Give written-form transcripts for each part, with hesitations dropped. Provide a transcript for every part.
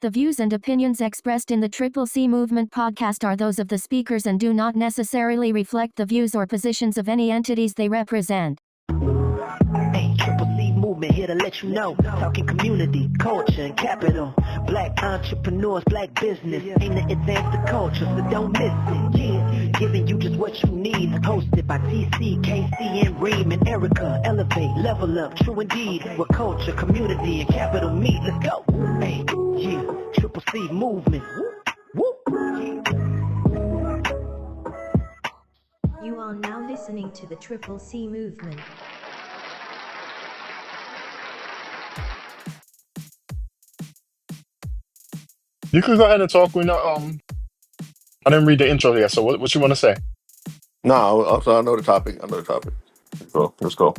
The views and opinions expressed in the Triple C Movement podcast are those of the speakers and do not necessarily reflect the views or positions of any entities they represent. Hey, Triple C Movement here to let you know. Talking community, culture, and capital. Black entrepreneurs, black business. Aim to advance the culture, so don't miss it. Yeah, giving you just what you need. Hosted by TC, KC, and Reem and Erica. Elevate, level up, true indeed. Where culture, community, and capital meet. Let's go. Hey, yeah, Triple C Movement. Woo. You are now listening to the Triple C Movement. You can go ahead and talk. We know. I didn't read the intro yet. So what you want to say? No, I know the topic. So let's go.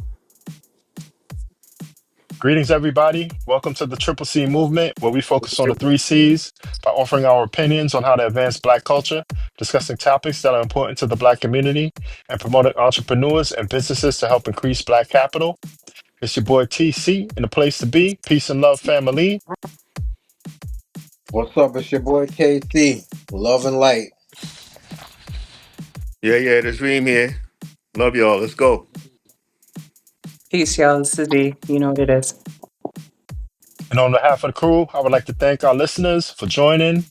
Greetings, everybody. Welcome to the Triple C Movement, where we focus on the 3 C's by offering our opinions on how to advance Black culture, discussing topics that are important to the Black community, and promoting entrepreneurs and businesses to help increase Black capital. It's your boy TC, and the place to be. Peace and love, family. What's up? It's your boy KC. Love and light. Yeah, the dream here. Love y'all. Let's go. Peace, y'all. This is D. You know what it is. And on behalf of the crew, I would like to thank our listeners for joining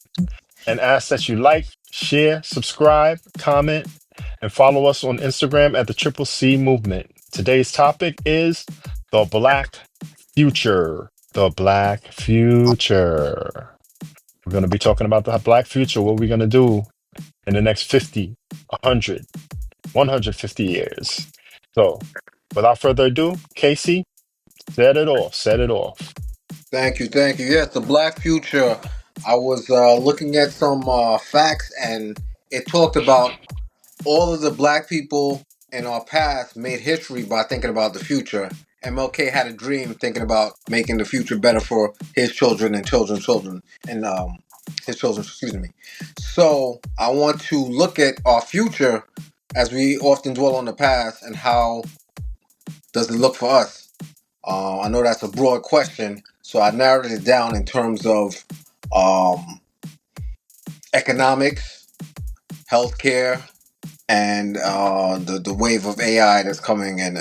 and ask that you like, share, subscribe, comment, and follow us on Instagram at the Triple C Movement. Today's topic is the Black future. The Black future. We're going to be talking about the Black future, what we're going to do in the next 50, 100, 150 years. So, without further ado, Casey, set it off. Thank you. Yes, the Black future. I was looking at some facts, and it talked about all of the Black people in our past made history by thinking about the future. MLK had a dream thinking about making the future better for his children and children's children, and his children, excuse me. So I want to look at our future as we often dwell on the past, and how does it look for us? I know that's a broad question, so I narrowed it down in terms of economics, healthcare, and the wave of AI that's coming, and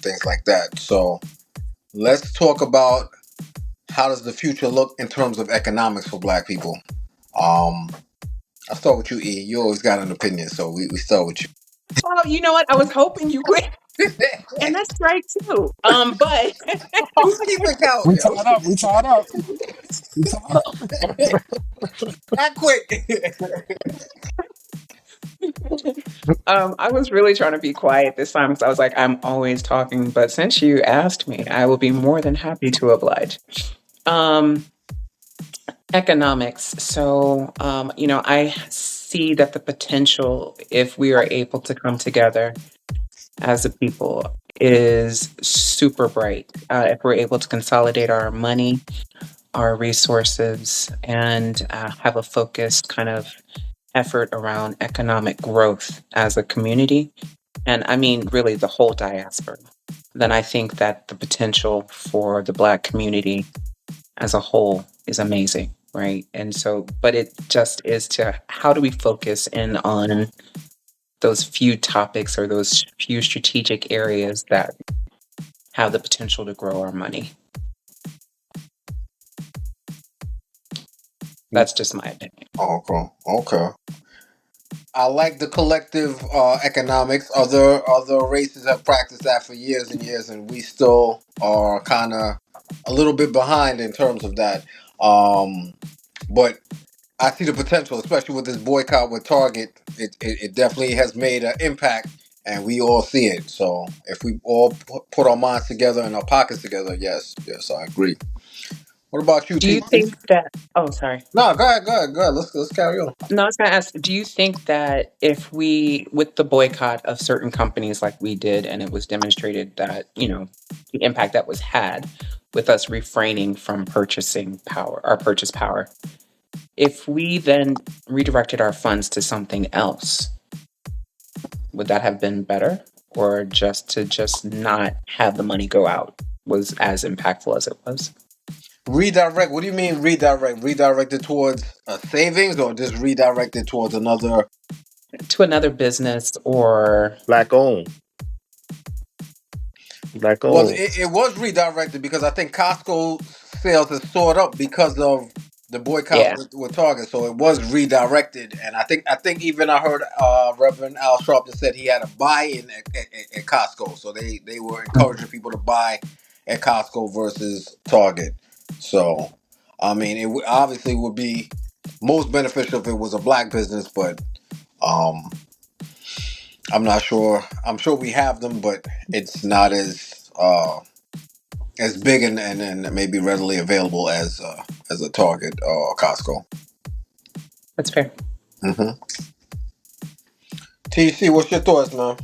things like that. So let's talk about how does the future look in terms of economics for Black people. I'll start with you, E. You always got an opinion, so we start with you. Well, you know what? I was hoping you would. And that's right, too. But Who's keeping count? We tied up. Not quick. I was really trying to be quiet this time because I was like, I'm always talking. But since you asked me, I will be more than happy to oblige. Economics. So, I see that the potential, if we are able to come together as a people, is super bright. If we're able to consolidate our money, our resources, and have a focused kind of effort around economic growth as a community, and I mean really the whole diaspora, then I think that the potential for the Black community as a whole is amazing, right? And so, but it just is to how do we focus in on those few topics or those few strategic areas that have the potential to grow our money. That's just my opinion. Okay. I like the collective economics. Other races have practiced that for years and years, and we still are kind of a little bit behind in terms of that. But I see the potential, especially with this boycott with Target. It definitely has made an impact, and we all see it. So if we all put our minds together and our pockets together, yes, I agree. What about you? Do you think that? Oh, sorry. No, go ahead. Let's carry on. No, I was going to ask, do you think that if we, with the boycott of certain companies like we did, and it was demonstrated that, the impact that was had with us refraining from purchasing power, our purchase power, if we then redirected our funds to something else, would that have been better? Or just to not have the money go out was as impactful as it was? Redirect. What do you mean redirect? Redirected towards savings, or just redirected towards another? to another business or Black owned. Black Well, owned. it was redirected because I think Costco sales has soared up because of the boycott yeah. with Target. So it was redirected, and I think even I heard Reverend Al Sharpton said he had a buy-in at Costco. So they were encouraging people to buy at Costco versus Target. So I mean, obviously would be most beneficial if it was a black business, but um, I'm not sure. I'm sure we have them, but it's not as big and maybe readily available as a Target or Costco. That's fair. hmm TC, what's your thoughts, man?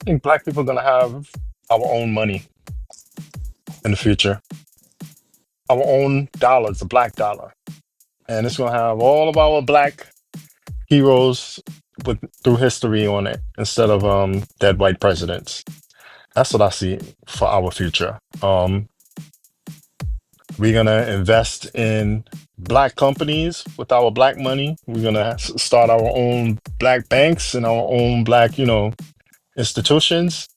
I think black people are gonna have our own money in the future, our own dollars, the black dollar, and it's gonna have all of our black heroes with through history on it instead of dead white presidents. That's what I see for our future. We're gonna invest in black companies with our black money. We're gonna start our own black banks and our own black, institutions.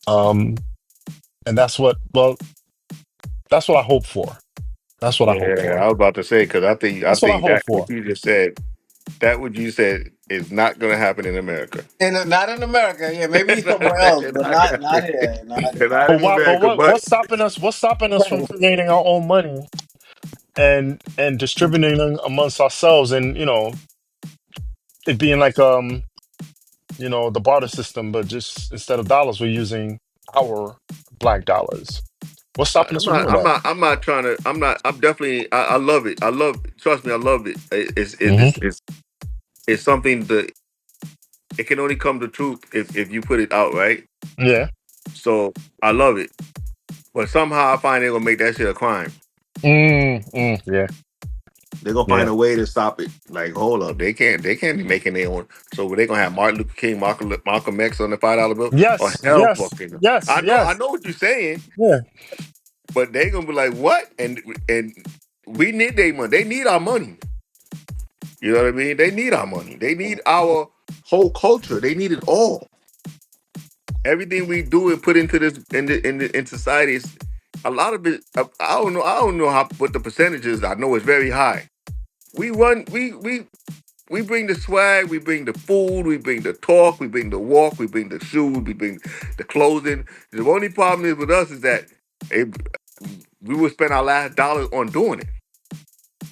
Um, and that's what I hope for. That's what I hope Yeah, for. I was about to say because I That's what I think hope that what for. you just said, that what you said is not going to happen in America. And not in America, yeah, maybe somewhere else, Not but gonna- not here, not not But in why? But America, what? but What's stopping us? What's stopping us from creating our own money and distributing them amongst ourselves, and it being like the barter system, but just instead of dollars, we're using our black dollars. What's stopping us I'm from not. doing I'm that? not. I'm not trying to. I'm not. I'm definitely. I love it. I love. Trust me. I love it. Hmm. It's something that it can only come to truth if you put it out right. Yeah. So I love it. But somehow I find they're gonna make that shit a crime. Yeah. They're gonna find Yeah. a way to stop it. Like, hold up, they can't. They can't be making their own. So they're gonna have Martin Luther King, Malcolm X on the $5 bill. Oh Yes. hell, Yes. fucking! Yes. I Yes. know what you're saying, Yeah. but they gonna be like, what? And we need their money. They need our money. You know what I mean? They need our money. They need our whole culture. They need it all. Everything we do and put into this in society is a lot of it. I don't know. I don't know how what the percentage is. I know it's very high. We run. We bring the swag. We bring the food. We bring the talk. We bring the walk. We bring the shoes. We bring the clothing. The only problem is with us is that it, we would spend our last dollar on doing it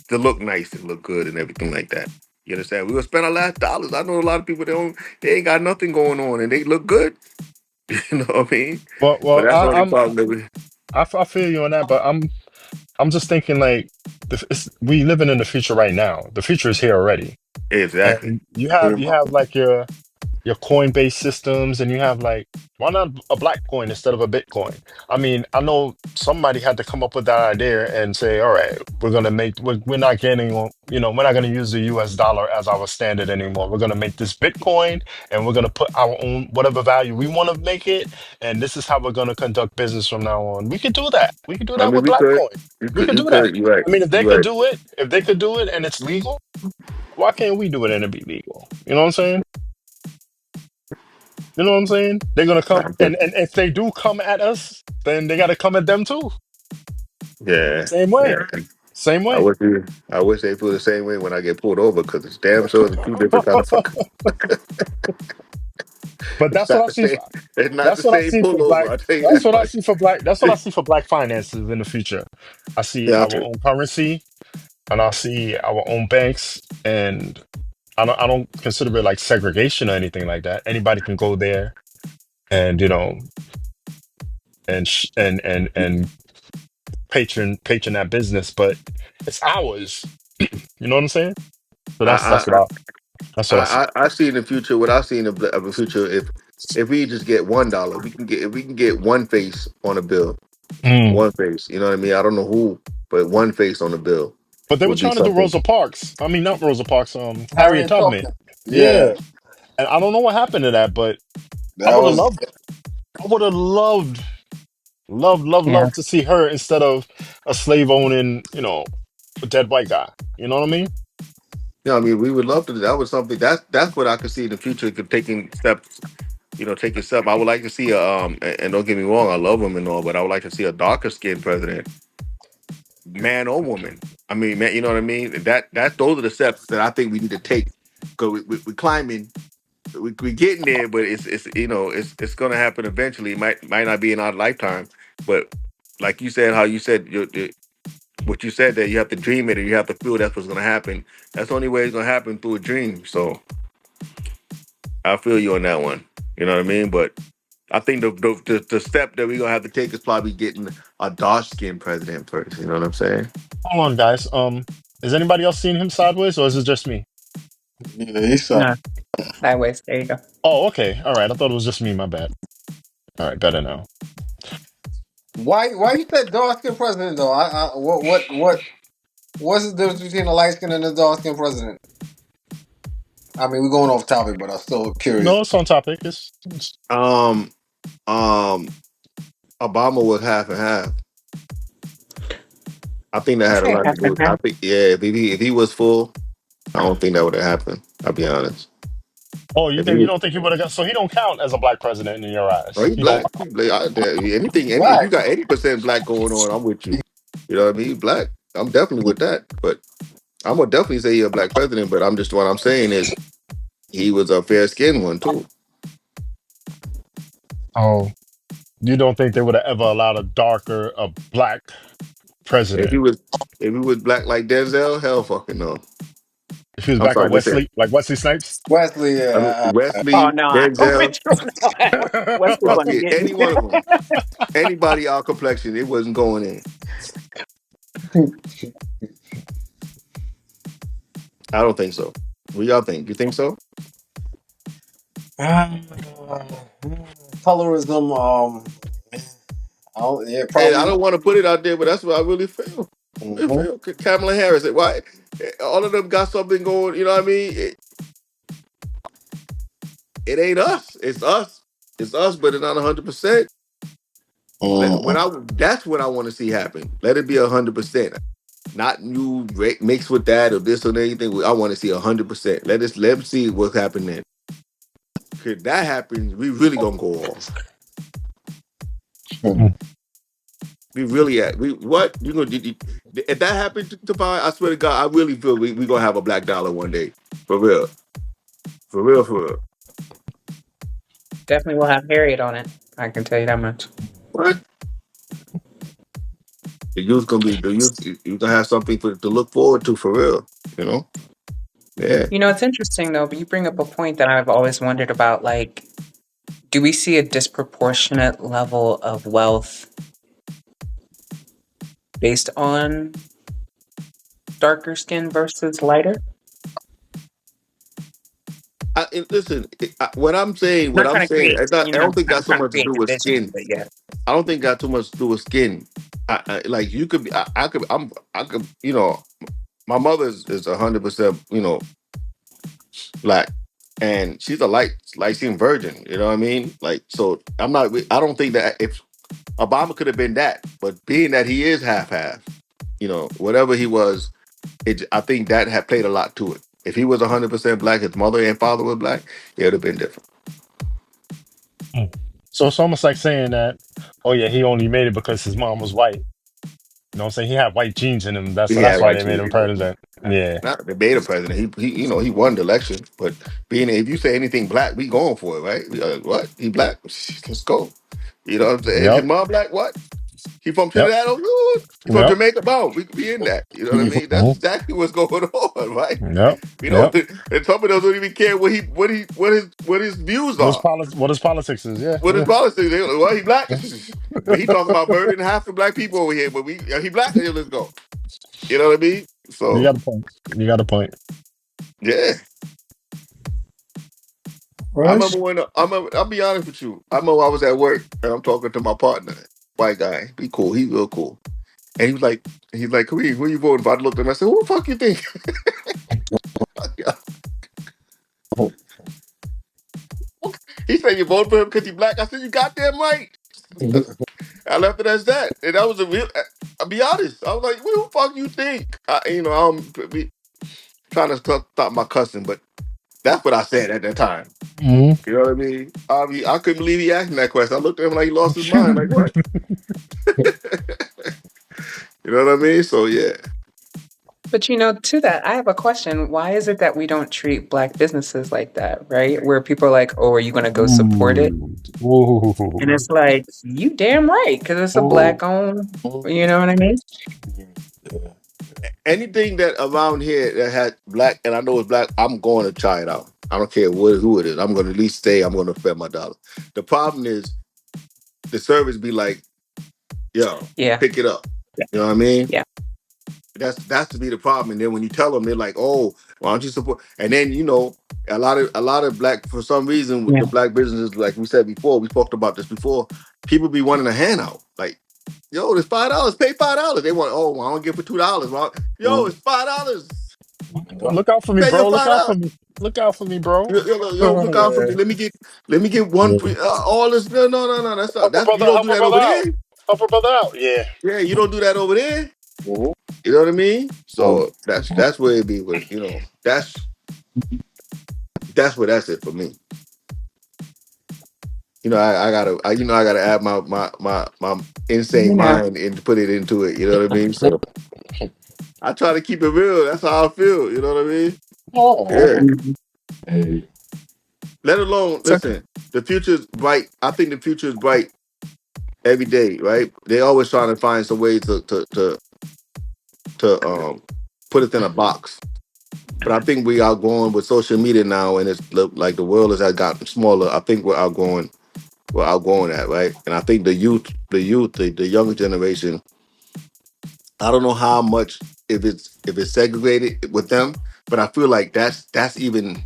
to look nice and look good and everything like that. You understand? We will spend our last dollars. I know a lot of people they ain't got nothing going on and they look good. You know what I mean? Well, But well, that's the I, only I'm problem that we I feel you on that, but I'm just thinking like we living in the future right now. The future is here already, exactly. and you have like your coin-based systems, and you have like, why not a black coin instead of a Bitcoin? I mean, I know somebody had to come up with that idea and say, all right, we're not getting on, we're not going to use the US dollar as our standard anymore. We're going to make this Bitcoin, and we're going to put our own whatever value we want to make it, and this is how we're going to conduct business from now on. We could do that. We could do I that mean with black coin. We could you do that. could, you're right. I mean, if they You're could right. do it, and it's legal, why can't we do it and it be legal? You know what I'm saying? You know what I'm saying? They're gonna come, and if they do come at us, then they gotta come at them too. Yeah, Same way. yeah. Same I way. wish I wish they feel the same way when I get pulled over because it's damn sure it's two different kind of fuckers. But It's that's what not I the see. same. It's not the That's what I same see for black. pullover. I tell you That's that what I much. see for black. That's what I see for black finances in the future. I see Yeah, our own currency, and I see our own banks, and I don't consider it like segregation or anything like that. Anybody can go there and and patron that business, but it's ours. You know what I'm saying? So that's I that's what I that's what I see. I see in the future. What I see in the future, if we just get $1, we can get one face on a bill, Mm. one face. You know what I mean? I don't know who, but one face on the bill But they were would be trying to do something. Rosa Parks. I mean, not Rosa Parks. Harriet Harriet Tubman. Tubman. Yeah, Yeah, and I don't know what happened to that, but I that would have was loved. I would have loved Love, love, Yeah. love to see her instead of a slave owning, a dead white guy. You know what I mean? Yeah, I mean, we would love to. That was something that's what I could see in the future. Could taking steps, taking steps. I would like to see a and don't get me wrong, I love him and all, but I would like to see a darker skinned president, man or woman. I mean, man, you know what I mean? That those are the steps that I think we need to take. Because we're climbing, we getting there, but it's gonna happen eventually. It might not be in our lifetime, but like you said, how you said what you said, that you have to dream it and you have to feel that's what's gonna happen. That's the only way it's gonna happen, through a dream. So I feel you on that one. You know what I mean? But I think the step that we're gonna have to take is probably getting a dark skinned president first. You know what I'm saying? Hold on, guys. Is anybody else seeing him sideways, or is it just me? Yeah, he saw. No, sideways. There you go. Oh, okay. All right. I thought it was just me. My bad. All right, better now. Why you said dark skin president though? What's the difference between a light skin and a dark skin president? I mean, we're going off topic, but I'm still curious. No, it's on topic. It's Um, um, Obama was half and half. I think that I had a say lot to half do and with. half. I think, yeah, if he was full, I don't think that would have happened. I'll be honest. Oh, you If he think you was, don't think he would have got? So he don't count as a black president in your oh, eyes. he He don't. black. He black. Anything, if you Black. got 80% black going on, I'm with you. You know what I mean? Black. I'm definitely with that. But I'm gonna definitely say you're a black president. But what I'm saying is he was a fair skinned one too. Oh, you don't think they would have ever allowed a black If he president? was if he was black like Denzel, hell fucking no. If he was I'm back sorry, at just say Like Wesley Snipes? Wesley, I mean Oh Wesley, no, I'm Denzel, with you on that. Wesley wasn't fucking getting. any one of them. Anybody our complexion, it wasn't going in. I don't think so. What y'all think? You think so? colorism. Yeah, And I probably. don't want to put it out there, but that's what I really feel. I Mhm. feel Kamala Harris. Why? All of them got something going. You know what I mean? It ain't us. It's us. It's us, but it's not 100%. Mhm. When that's what I want to see happen. Let it be 100%. Not you mixed with that or this or anything. I want to see 100%. Let me see what's happening. If that happens, we really gonna go off. We really at we what you gonna if that happened to buy? I swear to God, I really feel we gonna have a black dollar one day, for real, for real, for real. Definitely will have Harriet on it. I can tell you that much. What the youth gonna be? The youth you gonna have something to look forward to, for real. You know? Yeah. You know, it's interesting though, but you bring up a point that I've always wondered about. Like, do we see a disproportionate level of wealth based on darker skin versus lighter? Listen, what I'm saying, Not trying to create, I don't think not got so trying to much to create do with division, skin. but yeah. I don't think got too much to do with skin. Like you could be, I could, my mother is 100%, black, and she's a light skinned virgin. You know what I mean? Like, so I'm not. I don't think that if Obama could have been that, but being that he is half half, whatever he was, I think that had played a lot to it. If he was 100% black, his mother and father were black, it would have been different. So it's almost like saying that, oh yeah, he only made it because his mom was white. You know what I'm saying? He had white genes in him. He That's had why white they made children. him president. Yeah. Not the beta president. He won the election. But if you say anything black, we going for it, right? What? He black? Let's go. You know what I'm saying? His Yep. mom black? What? He from Yep. Trinidad? Oh, good. He from Yep. Jamaica? Boom. We could be in that. You know what I mean? That's Mhm. exactly what's going on, right? Yep. We don't. Yep. And some of us don't even care what his views are. What his politics is? Yeah. What his Yeah. policies? Well, he black, Yeah. but he talking about murdering half the black people over here. But he black. Here, let's go. You know what I mean? You So got a point. You got a point. yeah. I Right. remember I'll be honest with you. I remember I was at work and I'm talking to my partner, white guy. Be cool. He's real cool. And he's like, who you voting for? I looked at him. I said, who the fuck you think? He said you voted for him because he black. I said, you goddamn right. I left it as that, and that was a real. I'll be honest. I was like, "What the fuck you think?" I don't be trying to stop my cussing, but that's what I said at that time. Mhm. You know what I mean? I couldn't believe he asked me that question. I looked at him like he lost his mind. Like what? You know what I mean? So yeah. But to that, I have a question. Why is it that we don't treat black businesses like that, right? Where people are like, "Oh, are you going to go support it?" And Ooh. it's like, you damn right, because it's a Oh. black owned. You know what I mean? Anything that around here that had black, and I know it's black, I'm going to try it out. I don't care who it is. I'm going to at least stay. I'm going to spend my dollar. The problem is the service be like, yo, Yeah, pick it up. yeah, You know what I mean? yeah, That's to be the problem. And then when you tell them, they're like, "Oh, why don't you support?" And then a lot of black, for some reason, with yeah. the black businesses, like we said before, we talked about this before. People be wanting a handout, like, "Yo, it's $5. Pay $5." They want, "Oh, well, I don't get for $2." Well, yo, it's $5. Look out for me, Pay your bro. Look out $5. for me. Look out for me, bro. Yo, look out for me. Let me get one. Yeah. All this. No, no, no, no. That's not. You don't do Help a that brother over out. there. Help a brother out. Yeah. Yeah, you don't do that over there. You know what I mean? So that's where it be with that's where that's it for me. I gotta add my insane Yeah. mind and put it into it. You know what I mean? So I try to keep it real. That's how I feel. You know what I mean? Yeah. Mhm. Let alone So, listen. The future is bright. I think the future is bright every day. Right? They always trying to find some way to put it in a box. But I think we are going with social media now, and it's like the world has gotten smaller. I think we're outgrowing that, right? And I think the younger generation. I don't know how much if it's segregated with them, but I feel like that's even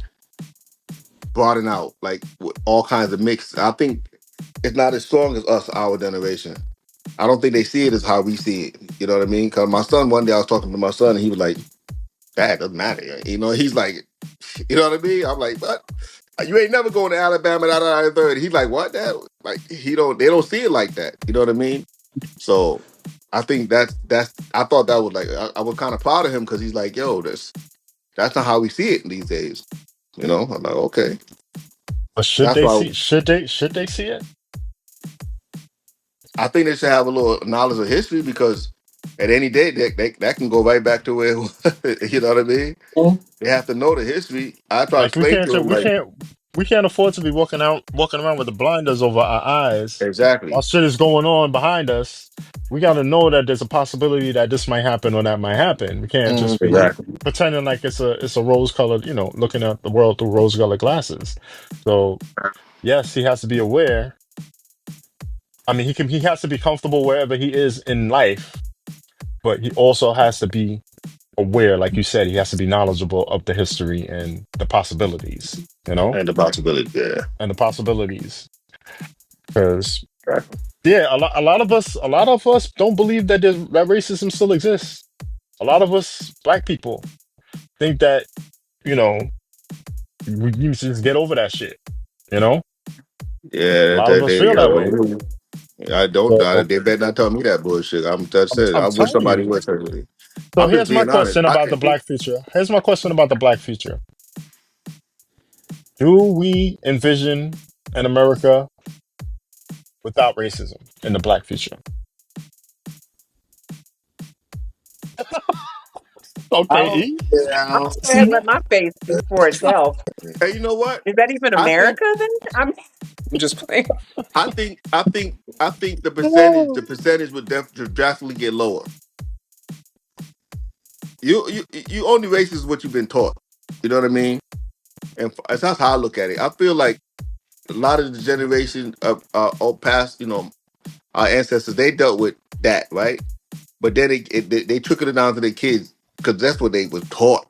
broadened out, like with all kinds of mix. I think it's not as strong as us, our generation. I don't think they see it as how we see it. You know what I mean? Because my son, one day I was talking to my son, and he was like, "That doesn't matter." He's like, you know what I mean? I'm like, "What? You ain't never going to Alabama, da third." He's like, "What? That?" Like they don't see it like that. You know what I mean? So I think that's. I thought that was like I was kind of proud of him because he's like, "Yo, that's not how we see it these days." I'm like, okay, But should that's they why see? Should they see it? I think they should have a little knowledge of history because at any day that can go right back to where it was. You know what I mean? They have to know the history. I try to Like we explain can't. to them like We can't afford to be walking around with the blinders over our eyes while exactly. shit is going on behind us. We got to know that there's a possibility that this might happen or that might happen. We can't just be Exactly. pretending like it's a rose colored, looking at the world through rose colored glasses. So yes, he has to be aware. I mean, he has to be comfortable wherever he is in life, but he also has to be aware, like you said, he has to be knowledgeable of the history and the possibilities, And the possibility, yeah. and the possibilities. Because Exactly. yeah, a lot of us don't believe that racism still exists. A lot of us black people think that you know we need to just get over that shit. You know, a Yeah, lot of us feel that way. I don't. So They better not tell me that bullshit. That's it. I'm I wish telling somebody you. would tell me. So I'm just here's my being honest. question about the black future. Here's my question about the black future. Do we envision an America without racism in the black future? Okay, I'll, E. I'll Yeah. say it, let my face speak for itself. Hey, you know what? Is that even I think. America then? I'm just playing. I think the percentage would drastically get lower. You only racist what you've been taught. You know what I mean? And that's how I look at it. I feel like a lot of the generation of old past, our ancestors, they dealt with that, right? But then they trickled it down to their kids because that's what they was taught.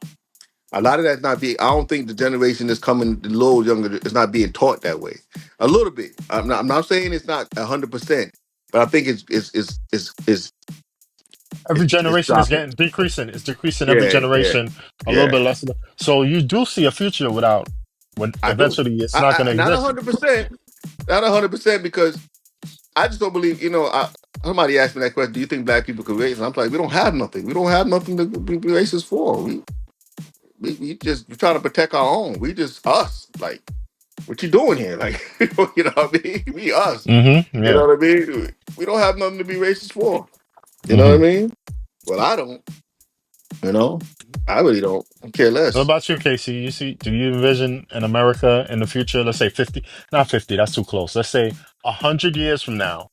A lot of that's not being. I don't think the generation that's coming, the little younger, is not being taught that way. A little bit. I'm not saying it's not 100%, but I think Every it's generation is dropping. getting decreasing. It's decreasing every Yeah, yeah, generation a little yeah. bit less. So you do see a future when I do. eventually it's not going to Not exist. 100%. Not 100% because I just don't believe. Somebody asked me that question. Do you think black people could race? And I'm like, we don't have nothing. We don't have nothing to be racist for. We just we're trying to protect our own. We just us. Like, what you doing here? Like, you know what I mean? We us. Mm-hmm. You Yeah. know what I mean? We don't have nothing to be racist for. You know what I Mm-hmm. mean? Well, I don't. You know, I really don't. I care What less. about you, Casey? Do you envision in America in the future, let's say 50, not 50, that's too close. Let's say 100 years from now.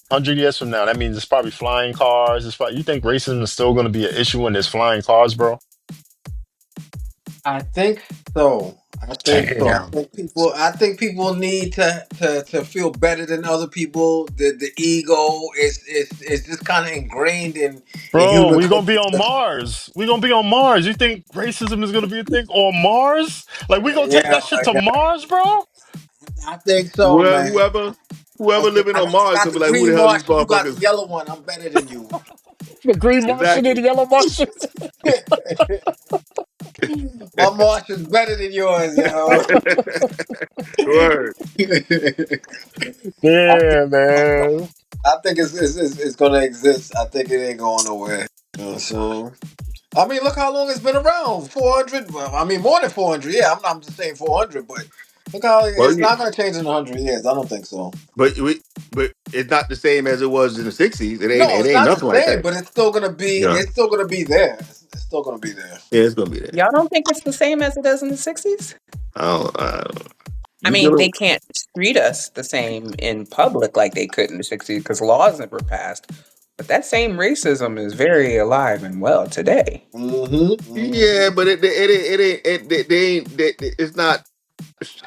100 years from now, that means it's probably flying cars. You think racism is still going to be an issue when there's flying cars, bro? I think so. I think so. I Damn. think people. I think people need to feel better than other people. The ego is just kind of ingrained in Bro, human we gonna be on culture. Mars. We gonna be on Mars. You think racism is gonna be a thing on Mars? Like we gonna take Yeah, that shit to Mars, bro? I think so, Well, man. whoever living I on got, I Mars got gonna the be like, who the green hell these Martian. You got the motherfuckers? yellow one. I'm better than you. The green Martian and Exactly. the yellow Martian. My Martian's better than yours, yo. Word. I think, Damn, man. I think it's gonna exist. I think it ain't going nowhere. You know what I'm saying? I mean, look how long it's been around. 400. Well, I mean, more than 400. Yeah, I'm just saying 400, but look how Well, it's not gonna change in 100 years. I don't think so. but but it's not the same as it was in the '60s. It ain't. No, It it's ain't not the nothing like same, that. but it's still gonna be. Yeah. It's still gonna be there. It's still gonna be there. Yeah, it's gonna be there. Y'all don't think it's the same as it does in the 60s? I don't. I You mean, know, they can't treat us the same in public like they could in the 60s because laws never passed. But that same racism is very alive and well today. yeah, but they ain't. It's not.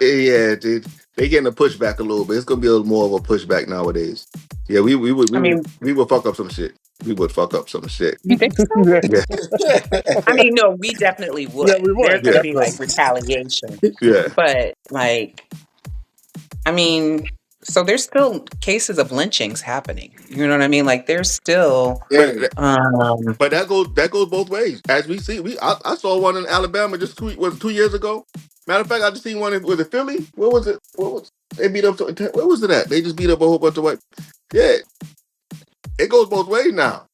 Yeah, dude. They getting a pushback a little bit. It's gonna be a little more of a pushback nowadays. Yeah, I mean, we would fuck up some shit. We would fuck up some shit. you think so? Yeah, I mean, no, we definitely Yeah, would. we There's would, going to yeah, be like definitely. retaliation. yeah. But like, I mean, so there's still cases of lynchings happening. You know what I mean? Like, there's still, But Yeah. but that goes both ways. As we see, I saw one in Alabama just was 2 years ago. Matter of fact, I just seen one was it Philly? Where was it? They beat up? Where was it at? They just beat up a whole bunch of white. Yeah, it goes both ways now.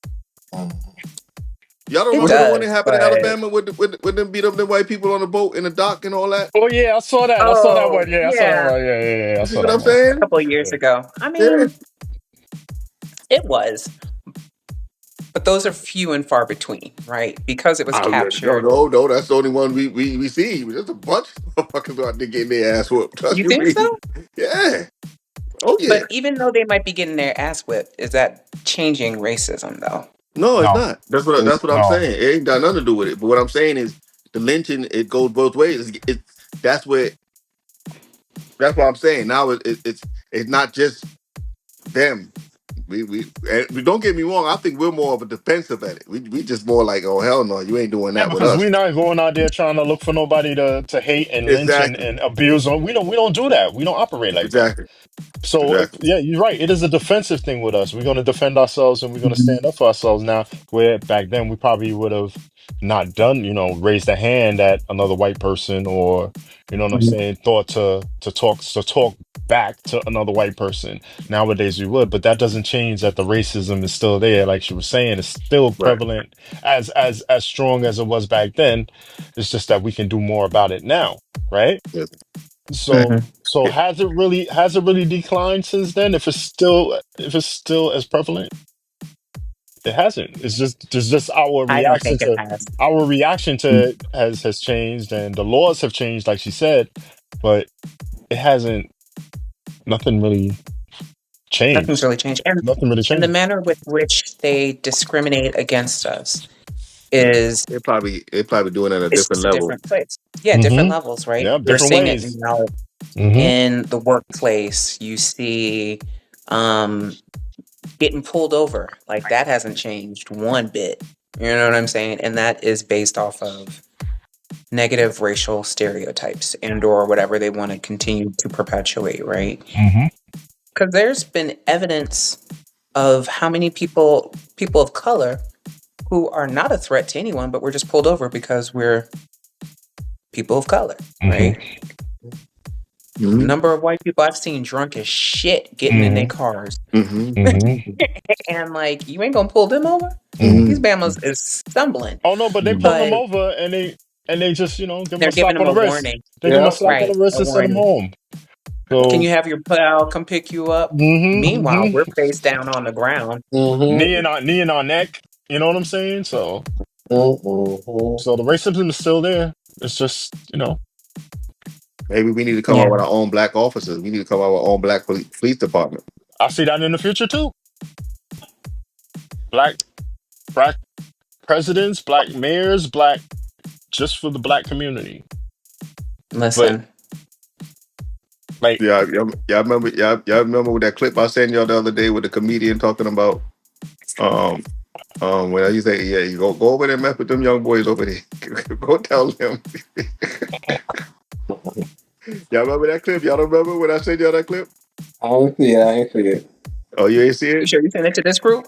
Y'all don't it remember the one that does. happened in But Alabama with them beat up the white people on the boat in the dock and all that? Oh yeah, I saw that. I saw that oh one. Yeah, I saw that yeah, one. Yeah. I You see saw what that I'm one. a saying? couple of years Yeah. ago. I Yeah. mean, it was, but those are few and far between, right? Because it was No, captured. no, no. That's the only one we see. There's a bunch of motherfuckers out there getting their ass whooped. Trust You you think me. so? Yeah. Oh yeah. But even though they might be getting their ass whipped, is that changing racism though? No, it's No, not. That's what I'm no. saying. It ain't got nothing to do with it. But what I'm saying is the lynching. It goes both ways. That's where. That's what I'm saying. Now it's not just them. We don't get me wrong. I think we're more of a defensive at it. We just more like, oh hell no, you ain't doing Yeah, that with because us. we're not going out there trying to look for nobody to hate and lynch Exactly. and abuse. We don't do that. We don't operate like that. Exactly. So Exactly. yeah, you're right. It is a defensive thing with us. We're going to defend ourselves and we're going to stand up for ourselves now. Where back then we probably would have not done, raised a hand at another white person or, you know what I'm saying, thought to talk back to another white person. Nowadays we would, but that doesn't change that the racism is still there. Like she was saying, it's still Right. prevalent as strong as it was back then. It's just that we can do more about it now, right? Yes. So Mhm. so has it really declined since then? If it's still as prevalent, it hasn't. It's just our I don't reaction think it to has. it has changed and the laws have changed, like she said, but it hasn't. Nothing really Nothing's changed. really changed. Nothing really And the changed. manner with which they discriminate against us is They're probably doing it at a it's different just a level. different place. Yeah, different Mm-hmm. levels, right? Yeah, You're different seeing it ways. now Mm-hmm. in the workplace. You see um getting pulled over. Like that hasn't changed one bit. You know what I'm saying? And that is based off of negative racial stereotypes and or whatever they want to continue to perpetuate, right? Mm-hmm. Because there's been evidence of how many people of color who are not a threat to anyone, but we're just pulled over because we're people of color, Mm-hmm. right? Mm-hmm. Number of white people I've seen drunk as shit getting in their Mm-hmm. cars. Mm-hmm. Mm-hmm. And like, you ain't gonna pull them over? Mm-hmm. These Mm-hmm. Bama's is stumbling. Oh no, but they pull them But over and they just give them they're a giving slap them on a the wrist. warning. They give them a Yeah. slap on Right. the wrist A and send them warning. home. Can So you have your pal come pick you up? Meanwhile, mm-hmm. we're face down on the ground. Mm-hmm. Knee in our neck. You know what I'm saying? Mm-hmm. So the racism is still there. It's just Maybe we need to come Yeah. out with our own black officers. We need to come out with our own black police department. I see that in the future too. Black black presidents, black mayors, black just for the black community. But Listen. like Yeah, y'all remember y'all remember with that clip I sent y'all the other day with the comedian talking about um when he say, yeah, you go over there and mess with them young boys over there. Go tell them. Y'all remember that clip? Y'all don't remember when I sent y'all that clip? I ain't see it. I ain't see it. Oh, you ain't see You it? sure you sent it to this group?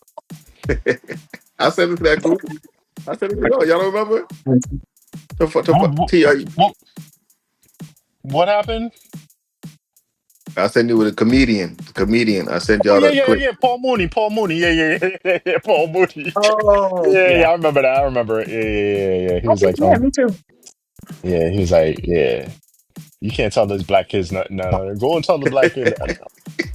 I sent it to that group. I sent it to y'all. Y'all don't remember? what, what, what happened? I sent it with a comedian. Comedian. I sent Oh y'all yeah, the yeah, clip. yeah. Paul Mooney. Yeah. Paul Mooney. Oh, Yeah, yeah. I remember that. I remember it. Yeah. He was Okay, like, yeah, me too. yeah, he was like, yeah. You can't tell those black kids nothing. No, go and tell the black kid.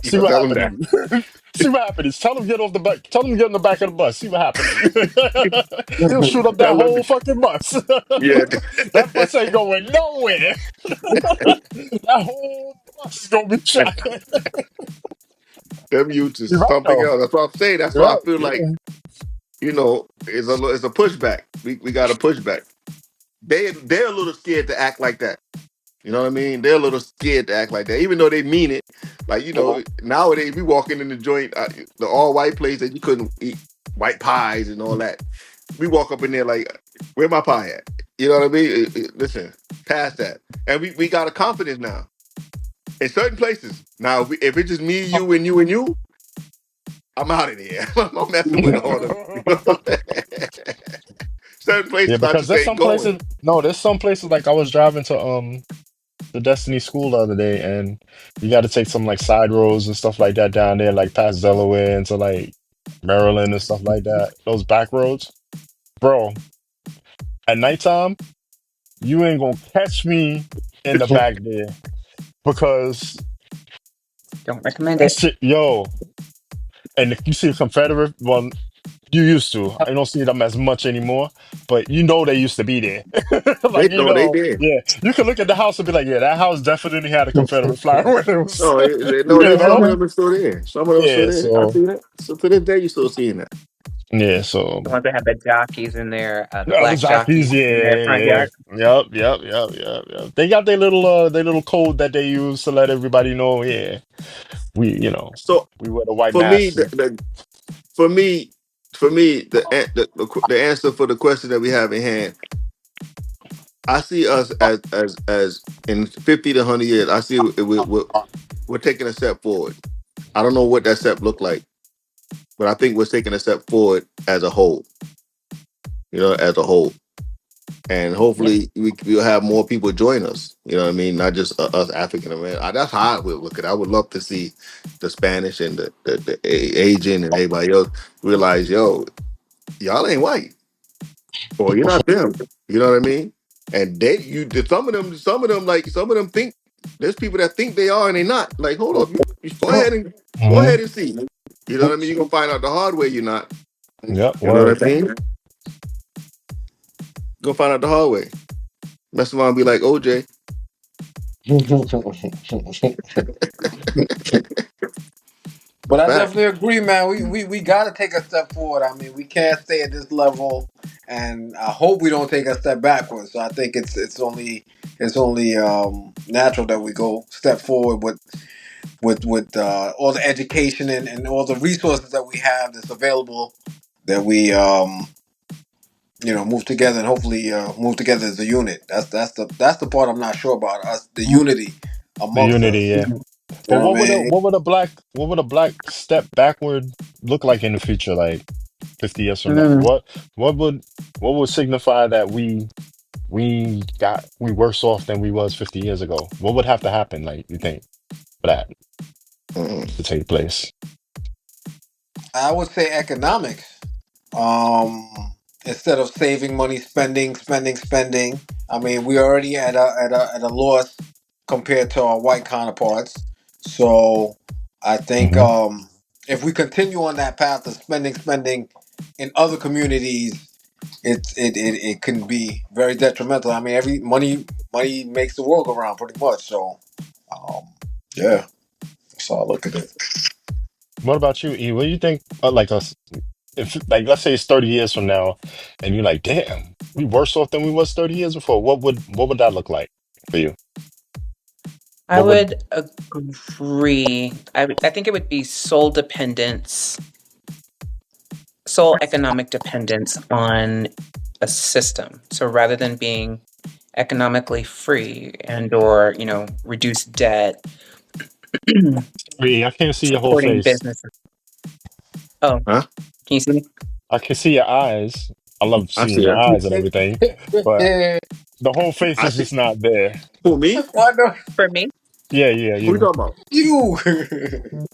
You See gonna what tell them happened that? to you. See what happened. Tell him get off the back. Tell him get in the back of the bus. See what happened to you. He'll shoot up that Tell them, whole fucking bus. yeah. That bus ain't going nowhere. That whole bus is gonna be shot. Them youths is You're right something though. else. That's what I'm saying. That's You're why I right. feel like, Yeah. it's a pushback. We got a pushback. They're a little scared to act like that. You know what I mean? They're a little scared to act like that, even though they mean it. Like, nowadays we walking in the joint, the all white place that you couldn't eat white pies and all that. We walk up in there like, where my pie at? You know what I mean? Listen, past that, and we got a confidence now in certain places. Now, if it's just me, you, and you and you, I'm out of there. I'm not messing with all them. Certain Yeah, places I because just there's ain't some going. places. No, there's some places like I was driving to the Destiny School the other day, and you got to take some like side roads and stuff like that down there, like past Delaware into like Maryland and stuff like that. Those back roads, bro. At nighttime, you ain't gonna catch me in the back there because Don't recommend that it. shit, yo. And if you see a Confederate, well, you used to. I don't see them as much anymore, but they used to be there. They Like know they did. yeah. You can look at the house and be like, yeah, that house definitely had a Confederate flag when it was, No, some of them are still there. Some of them still Yeah, there. I so see that. So to this day, you still seeing that. yeah, so The ones that have the jockeys in there, the the other black jockeys, jockeys in their front yard. Yep. They got their little code that they use to let everybody know, yeah, we So we wear the white for me, masks. for me, the answer for the question that we have in hand, I see us as in 50 to 100 years. I see we're taking a step forward. I don't know what that step look like, but I think we're taking a step forward as a whole. As a whole. And hopefully we'll have more people join us. You know what I mean? Not just us African Americans. That's how I would look at it. I would love to see the Spanish and the Asian and everybody else realize, yo, y'all ain't white, or you're not them. You know what I mean? And some of them, like some of them think there's people that think they are and they not. Like, hold up, you go Mm-hmm. ahead and see. You know what I mean? You're gonna find out the hard way you're not. Yep, You know word. what I mean? You're gonna find out the hard way. Mess around and be like OJ. But I Fact. definitely agree, man. We got to take a step forward. I mean, we can't stay at this level, and I hope we don't take a step backwards. So I think it's only natural that we go step forward with all the education and all the resources that we have that's available. That we move together and hopefully move together as a unit. That's the part I'm not sure about us. The unity The amongst unity, us. yeah. Mhm. You But know what I mean? what would a black step backward look like in the future, like 50 years from now? Mm. What would signify that we worse off than we was 50 years ago? What would have to happen, like, you think, for that Mm. to take place? I would say economics. Um, Instead of saving money, spending. I mean, we already at a loss compared to our white counterparts. So I think Hmm. if we continue on that path of spending in other communities, it can be very detrimental. I mean, every money makes the world go round, pretty much. So, um, yeah, that's how I look at it. What about you, E? What do you think, like us, if, like, let's say it's 30 years from now, and you're like, damn, we worse off than we was 30 years before. What would that look like for you? I What would would agree. I think it would be sole economic dependence on a system. So rather than being economically free and or, reduce debt, E, I can't see your whole supporting face. businesses. Oh, Huh? can you see me? I can see your eyes. I love I seeing see your her. eyes and everything, but the whole face I is see. just not there. Who, me? Why not For me, Yeah, yeah, Who you you. talking about? you?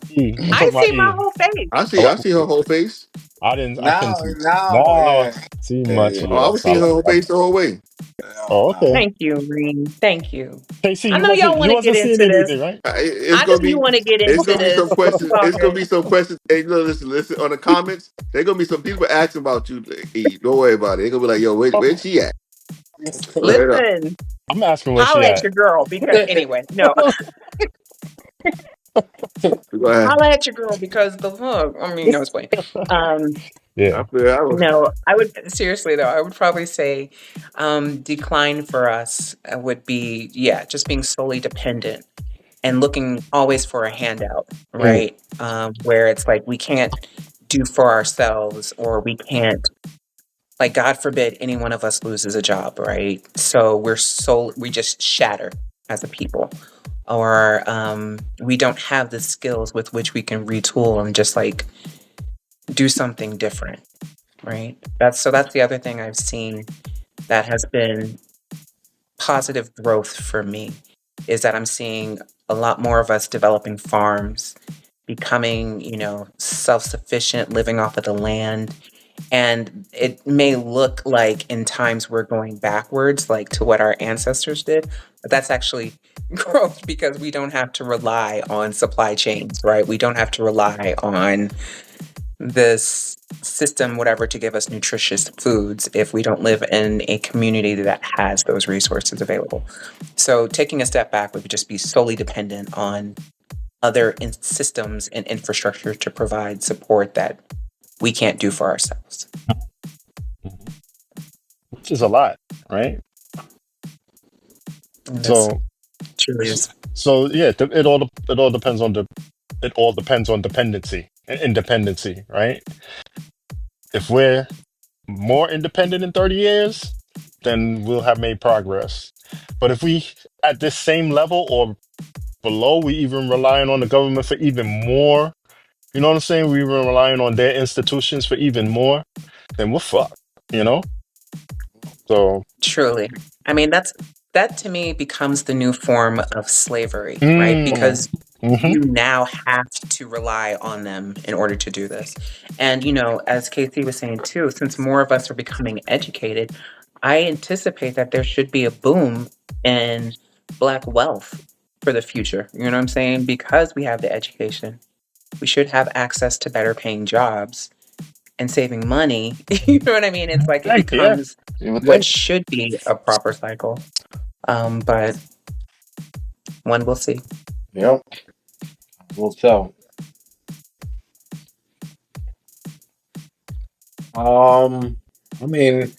E. I'm I talking about see my E. whole face. Oh, I see her whole face. I can Now, see. now, Nah, yeah, see much yeah, Oh, I less. was seeing her whole face the whole way. yeah, Oh, now. okay. Thank you, Reen. Thank you. KC, I know y'all want you to get wasn't seeing into this. anything, right? It's I know gonna you be. want to get It's into gonna be some this. questions. Go It's gonna be ahead. some questions. Hey, look, listen. On the comments, there's gonna be some people asking about you. E. Don't worry about it. They're gonna be like, "Yo, where's she at?" Straight up. Listen, I'm asking where she holla at at. your girl because anyway, no, Go ahead. holla at your girl because the fuck. I mean, no, it's funny. Um, I Yeah. feel I was. no, I would seriously though. I would probably say decline for us would be just being solely dependent and looking always for a handout, Mm. right? Where it's like we can't do for ourselves or we can't, like, God forbid any one of us loses a job, right? So we just shatter as a people. Or we don't have the skills with which we can retool and just like do something different, right? That's the other thing I've seen that has been positive growth for me is that I'm seeing a lot more of us developing farms, becoming, self-sufficient, living off of the land. And it may look like in times we're going backwards, like to what our ancestors did, but that's actually growth because we don't have to rely on supply chains, right? We don't have to rely on this system, whatever, to give us nutritious foods if we don't live in a community that has those resources available. So taking a step back would just be solely dependent on other systems and infrastructure to provide support that we can't do for ourselves. Mhm. Which is a lot, right? And that's So, truly is. so yeah, it all depends on dependency and independency, right? If we're more independent in 30 years, then we'll have made progress. But if we at this same level or below, we even relying on the government for even more, you know what I'm saying? We were relying on their institutions for even more, then we're fucked, you know? So, Truly. I mean, that to me becomes the new form of slavery, right? mm, Because hmm, you now have to rely on them in order to do this. And, as Casey was saying too, since more of us are becoming educated, I anticipate that there should be a boom in Black wealth for the future. You know what I'm saying? Because we have the education, we should have access to better paying jobs and saving money. You know what I mean? It's like it think, yeah, becomes you would what think. should be a proper cycle. But one will see. Yep, we'll tell. I mean,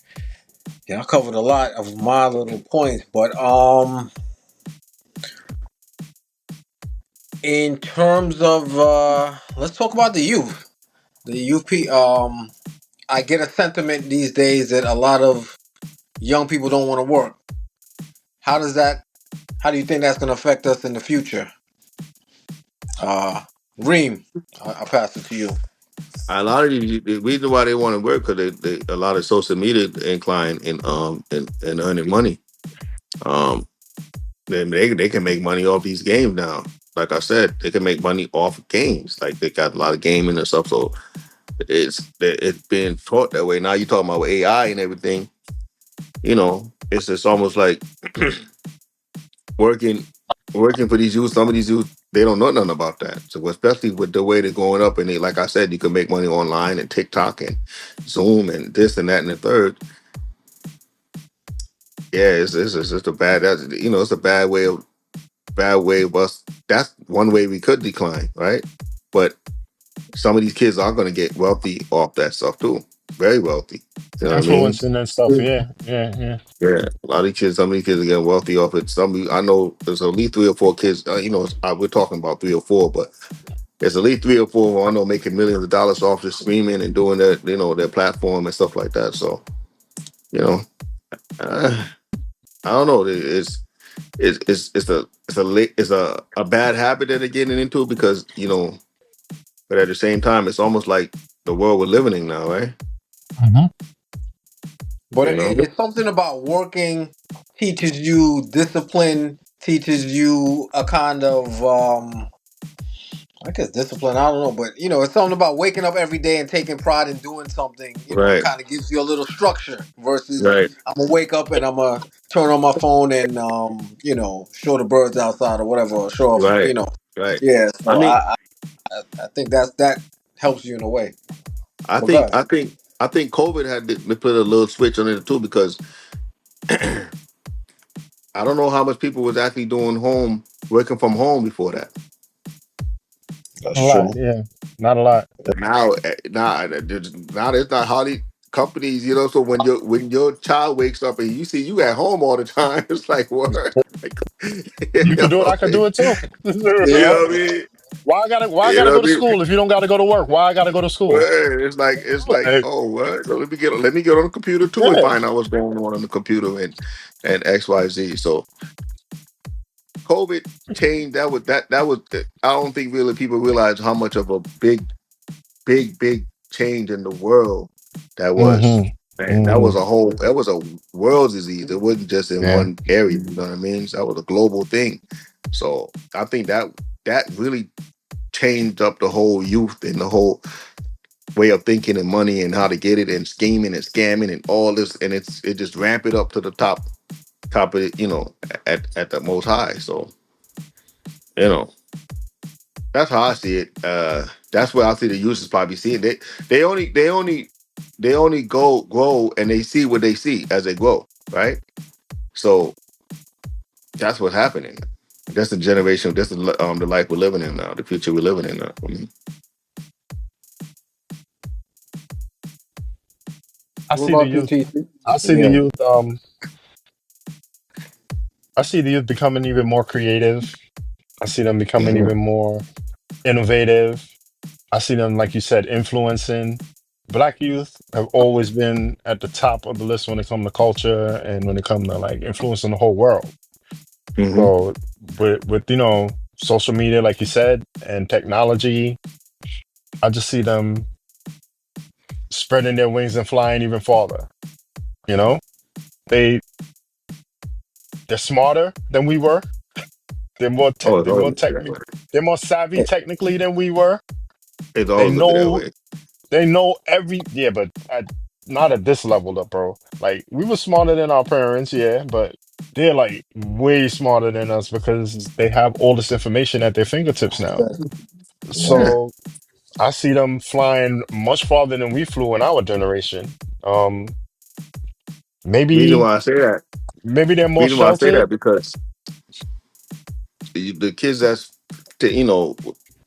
yeah, I covered a lot of my little points, but in terms of let's talk about the youth. The UP. I get a sentiment these days that a lot of young people don't want to work. How does that? How do you think that's going to affect us in the future? Uh, Reem, I'll pass it to you. A lot of these, the reason why they want to work because a lot of social media incline in earning money. Um, then they can make money off these games now. Like I said, they can make money off of games. Like they got a lot of gaming and stuff. So it's being taught that way. Now you're talking about AI and everything. You know, it's just almost like working working for these youth. Some of these youth they don't know nothing about that. So especially with the way they're going up, and they, like I said, you can make money online and TikTok and Zoom and this and that and the third. Yeah, it's just a bad. That's, it's a bad way of us. That's one way we could decline, right? But some of these kids are going to get wealthy off that stuff too. Very wealthy. You know what I mean? Influencing and stuff. Yeah, yeah, yeah. Yeah, a lot of these kids, some of these kids are getting wealthy off it. I know there's at least three or four kids. We're talking about three or four, but there's at least three or four who I know making millions of dollars off just streaming and doing their platform and stuff like that. So, you know, uh, I don't know. It's a bad habit that they're getting into because but at the same time, it's almost like the world we're living in now, right? Hmm. But You know, it's something about working teaches you discipline, teaches you a kind of I guess discipline. I don't know, but it's something about waking up every day and taking pride in doing something. right, Kind of gives you a little structure versus right, I'm gonna wake up and I'm gonna turn on my phone and show the birds outside or whatever, or show off. right, right. Yeah. I So mean, I think that helps you in a way. I But think God, I think I think COVID had to put a little switch on it too because I don't know how much people was actually doing working from home before that. A that's lot. true. Yeah, not a lot. Now there's not hardly companies, so when your child wakes up and you see you at home all the time, it's like what? Like, You could do it. I could do it too. you Yeah. know what I mean? Why I You gotta know go what to I mean? school if you don't gotta go to work? Why I gotta go to school? Well, it's like Like, oh what? So let me get on the computer too and yeah. find out what's going on the computer and XYZ. So COVID changed that was I don't think really people realize how much of a big change in the world that was. Mm-hmm. Man, Mm-hmm. that was a world disease. It wasn't just in Yeah. one area. You know what I mean? So that was a global thing. So I think that really changed up the whole youth and the whole way of thinking and money and how to get it and scheming and scamming and all this and it just ramp it up to the top of it, at the most high. So you know that's how I see it. That's where I see the users probably see it. They only go grow and they see what they see as they grow, right? So that's what's happening. That's the generation. That's the life we're living in now. The future we're living in now. I mean, I What see the about you, youth. TC? I see the Yeah. youth. I see the youth becoming even more creative. I see them becoming mhm, even more innovative. I see them, like you said, influencing. Black youth have always been at the top of the list when it comes to culture and when it comes to like influencing the whole world. mhm. So with social media, like you said, and technology, I just see them spreading their wings and flying even farther. You know, they they're smarter than we were. Oh, They're more technical. They're more savvy technically than we were. it's They always gonna be that know way. they know every yeah, but not at this level though, bro. Like we were smarter than our parents, yeah, but they're like way smarter than us because they have all this information at their fingertips now. Yeah. So I see them flying much farther than we flew in our generation. Um, Reason maybe why I say that. maybe they're more Reason why I say that sheltered. because the kids that's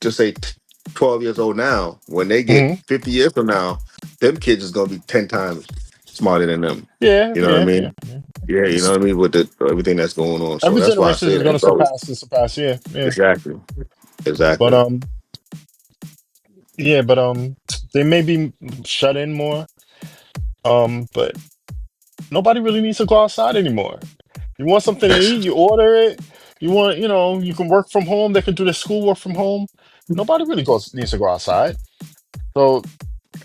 just say 12 years old now, when they get Hmm. 50 years from now, them kids is gonna be 10 times smarter than them. Yeah, You know what I yeah, yeah, mean? yeah. Yeah, you know what I mean with everything that's going on. So Every that's why I generation say is that gonna it's always surpass and surpass. Yeah, yeah. exactly, But exactly. yeah, but they may be shut in more. But nobody really needs to go outside anymore. You want something to eat, you order it. You want, you can work from home. They can do their schoolwork from home. Nobody really needs to go outside. So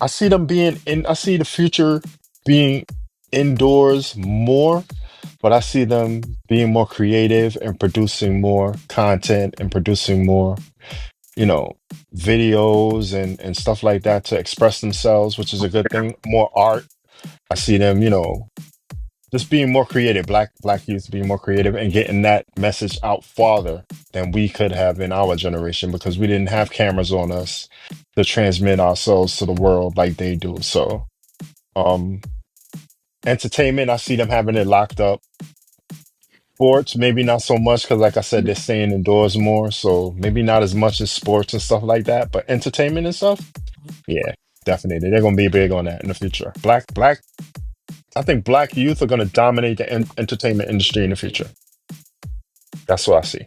I see them being in. I see the future being indoors more, but I see them being more creative and producing more content and producing more, you know, videos and stuff like that to express themselves, which is a good thing. More art. I see them, just being more creative. Black youth being more creative and getting that message out farther than we could have in our generation because we didn't have cameras on us to transmit ourselves to the world like they do. So, um, entertainment, I see them having it locked up. Sports, maybe not so much because, like I said, they're staying indoors more. So maybe not as much as sports and stuff like that. But entertainment and stuff, yeah, definitely, they're gonna be big on that in the future. I think black youth are gonna dominate the entertainment industry in the future. That's what I see.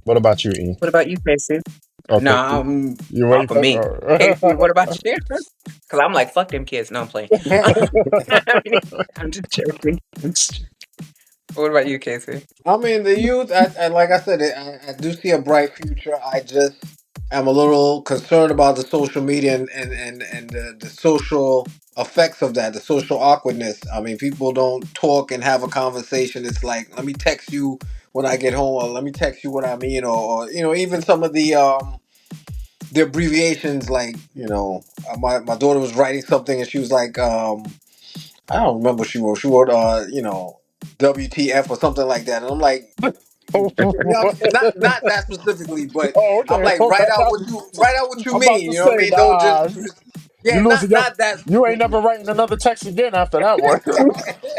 What about you, E? What about you, Casey? No, Okay, I'm you ready off of for? me. Casey, what about you? Because I'm like, fuck them kids. No, I'm playing. I mean, I'm just joking. What about you, Casey? I mean, the youth, like I said, I do see a bright future. I just am a little concerned about the social media and the social effects of that, the social awkwardness. I mean, people don't talk and have a conversation. It's like, let me text you when I get home, or let me text you what I mean, or even some of the abbreviations, like, my daughter was writing something and she was like, I don't remember what she wrote. She wrote, WTF or something like that. And I'm like, not that specifically, but Oh, I'm okay. like, write out what you I'm about mean. to You know what I say, mean? Don't nah, yeah, you losing your, not that you ain't specifically. never writing another text again after that one.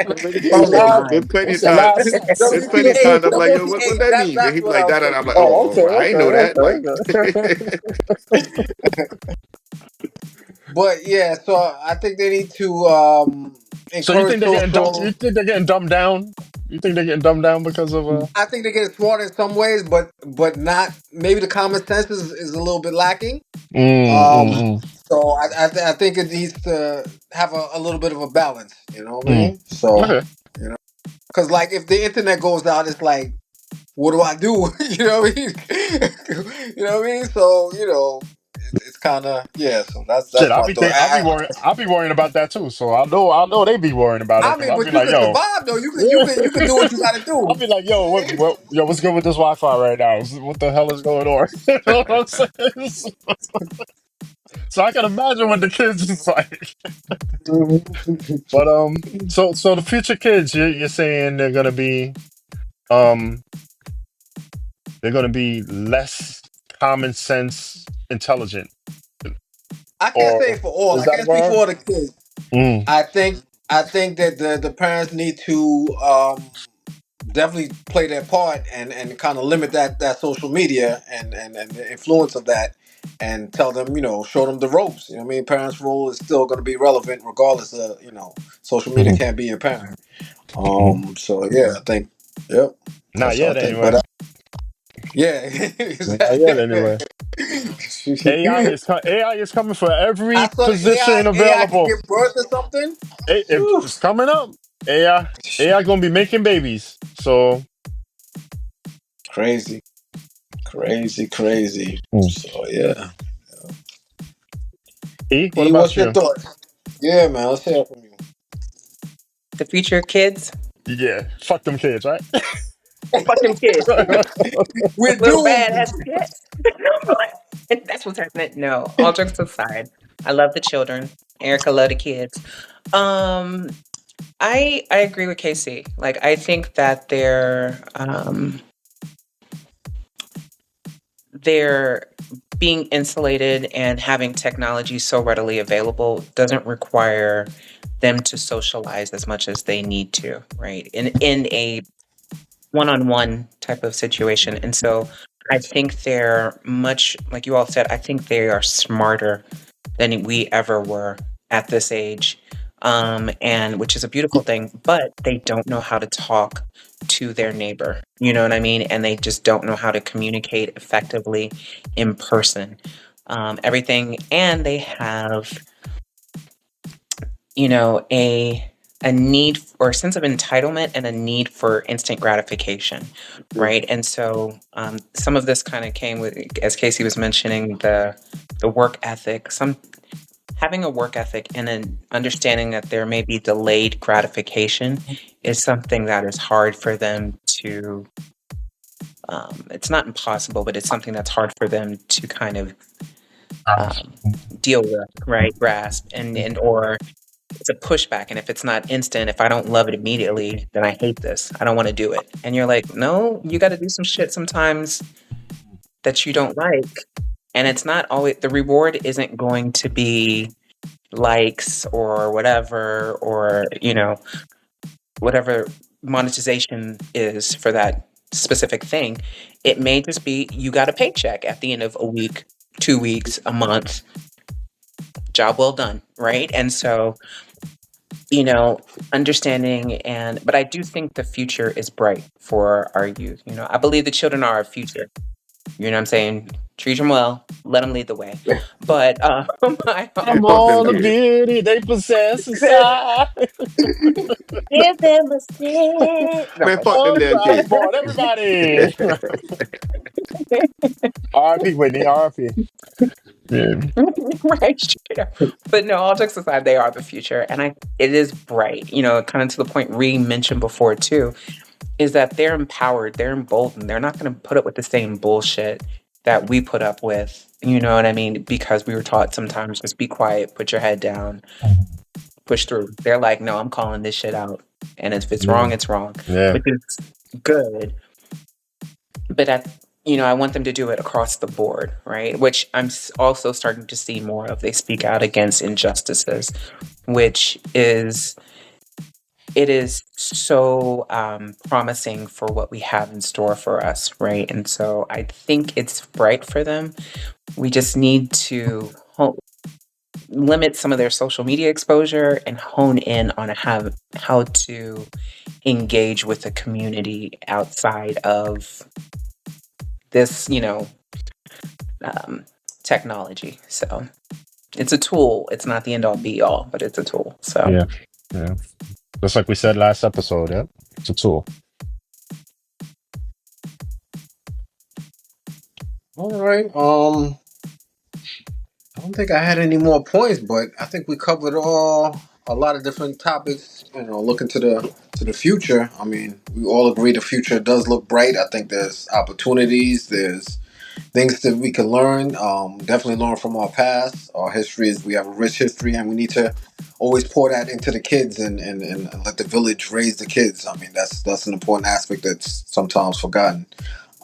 What's Oh the last? my. There's plenty What's of the times. last text? There's plenty of times I'm like, yo, what WTH. that mean? And That's he be what I like, was da da. I'm thinking like, of. Oh, oh, okay, well, I ain't know that. Like, okay. But yeah, so I think they need to So you encourage think they're getting dumb? You social. think they're getting dumbed down? You think they're getting dumbed down because of I think they get smart in some ways, but not. Maybe the common sense is a little bit lacking. Um, mm, so I think it needs to have a little bit of a balance. You know what I mm. mean? So Okay. you know, because like if the internet goes out, it's like, what do I do? You know what I mean? You know what I mean? So it's kind of, yeah. So Shit, that's my thought. I'll be worrying about that too. So I know they be worrying about it I because mean, I'll be but you like, can yo, survive though. You can you yeah. can you can do what you got to I'll do. be like, yo, what's good with this Wi-Fi right now? What the hell is going on? You know what I'm saying? So I can imagine what the kids is like. But so the future kids, you're saying um they're gonna be less common sense intelligent, I can't say or for all. is I that a can't speak for word? all the kids. Mm, I think that the parents need to definitely play their part and kind of limit that social media and the influence of that, and tell them, show them the ropes. You know what I mean? Parents' role is still going to be relevant regardless of, social media hmm can't be your parent. hmm So yeah, I think, yep, Not that's what I yet, think. anyway. But yeah, Not yet, anyway. AI is coming for I every saw the position AI can available. give birth or something. If Whew. it's coming up, AI gonna be making babies. So, Crazy, crazy, crazy. mm. So yeah. E, what E, about what's your you? thoughts? Yeah, man, let's hear it from you. The future kids? Yeah, fuck them kids, right? Fuck them kids. We're Little badass doomed. kids. That's what's happening. No, all jokes aside, I love the children. Erica love the kids. Um, I agree with Casey. Like I think that they're being insulated and having technology so readily available doesn't require them to socialize as much as they need to, right? In a one-on-one type of situation. And so I think they're much, like you all said, I think they are smarter than we ever were at this age. And which is a beautiful thing, but they don't know how to talk to their neighbor. You know what I mean? And they just don't know how to communicate effectively in person. Everything, and they have, a a need or a sense of entitlement and a need for instant gratification, right? And so some of this kind of came with, as Casey was mentioning, the work ethic. Some having a work ethic and an understanding that there may be delayed gratification is something that is hard for them to. It's not impossible, but it's something that's hard for them to kind of um, deal with, right? Grasp and or it's a pushback. And if it's not instant, if I don't love it immediately, then I hate this. I don't want to do it. And you're like, no, you got to do some shit sometimes that you don't like. And it's not always, the reward isn't going to be likes or whatever, or, whatever monetization is for that specific thing. It may just be you got a paycheck at the end of a week, 2 weeks, a month, job well done, right? And so understanding but I do think the future is bright for our youth. I believe the children are our future. You know what I'm saying? Treat them well, let them lead the way. But I, Man, I'm fuck them all the kids. beauty they possess inside. give them a stick. No, Man, fuck them Oh, damn cry kids. for everybody. RP Whitney, RP. Yeah. right, straight up. But no, all jokes aside, they are the future, and it is bright. Kind of to the point Ree mentioned before too, is that they're empowered, they're emboldened, they're not going to put up with the same bullshit that we put up with. You know what I mean? Because we were taught sometimes just be quiet, put your head down, push through. They're like, no, I'm calling this shit out, and if it's wrong, it's wrong, Yeah. which is good. But I want them to do it across the board, right? Which I'm also starting to see more of. They speak out against injustices, which is so promising for what we have in store for us, right? And so I think it's bright for them. We just need to limit some of their social media exposure and hone in on how to engage with the community outside of this, technology. So it's a tool. It's not the end all be all, but it's a tool. So Yeah. Yeah. Just like we said last episode, yeah. It's a tool. All right. I don't think I had any more points, but I think we covered a lot of different topics. Looking to the future. I mean, we all agree the future does look bright. I think there's opportunities. There's things that we can learn. Definitely learn from our past. Our history is we have a rich history, and we need to always pour that into the kids and let the village raise the kids. I mean, that's an important aspect that's sometimes forgotten.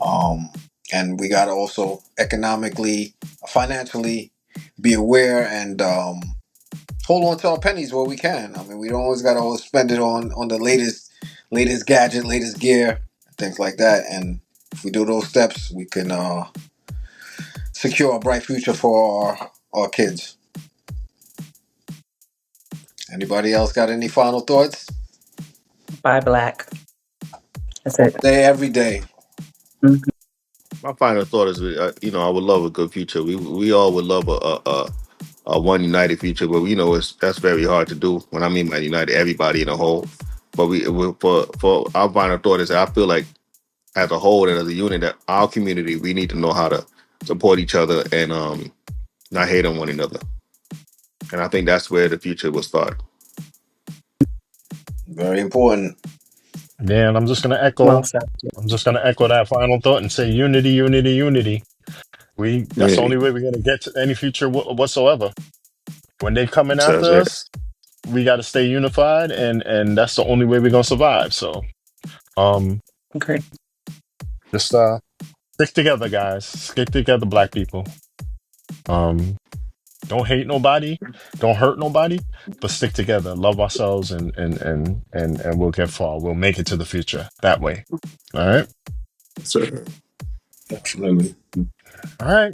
Um, and we got to also economically, financially be aware and hold on to our pennies where we can. I mean, we don't always got to always spend it on the latest gadget, latest gear, things like that. And if we do those steps, we can secure a bright future for our kids. Anybody else got any final thoughts? buy black. That's it. Day every day. Mhm. My final thought is, I would love a good future. We all would love a one united future, but that's very hard to do. When I mean by united, everybody in a whole. But for our final thought is, that I feel like as a whole and as a unit, that our community, we need to know how to support each other and not hate on one another. And I think that's where the future will start. Very important. Yeah, and I'm just gonna echo. Well said. I'm just gonna echo that final thought and say unity, unity, unity. That's the Yeah, only way we're gonna get to any future whatsoever. When they coming so after that's it. us, we got to stay unified, and that's the only way we're gonna survive. So, um, Great. just stick together, guys. Stick together, Black people. Um, don't hate nobody, don't hurt nobody, but stick together. Love ourselves, and we'll get far. We'll make it to the future that way. All right. So, Absolutely. All right.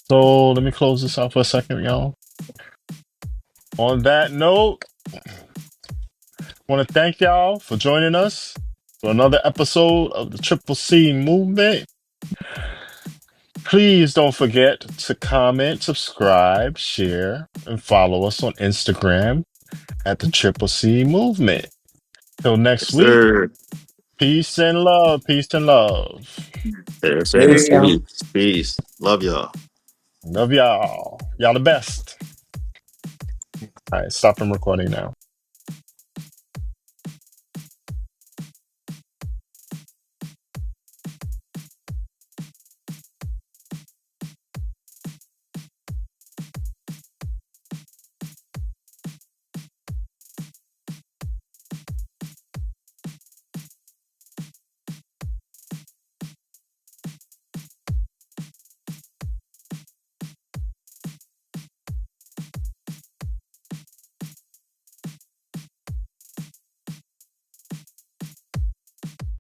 So let me close this out for a second, y'all. On that note, want to thank y'all for joining us for another episode of the Triple C Movement. Please don't forget to comment, subscribe, share, and follow us on Instagram at the Triple C Movement. Till Yes, next week, sir. peace and love. Peace and love. Yes, sir. Peace, Hey. y'all. Peace. Peace. Love y'all. Love y'all. Y'all the best. All right, stop from recording now.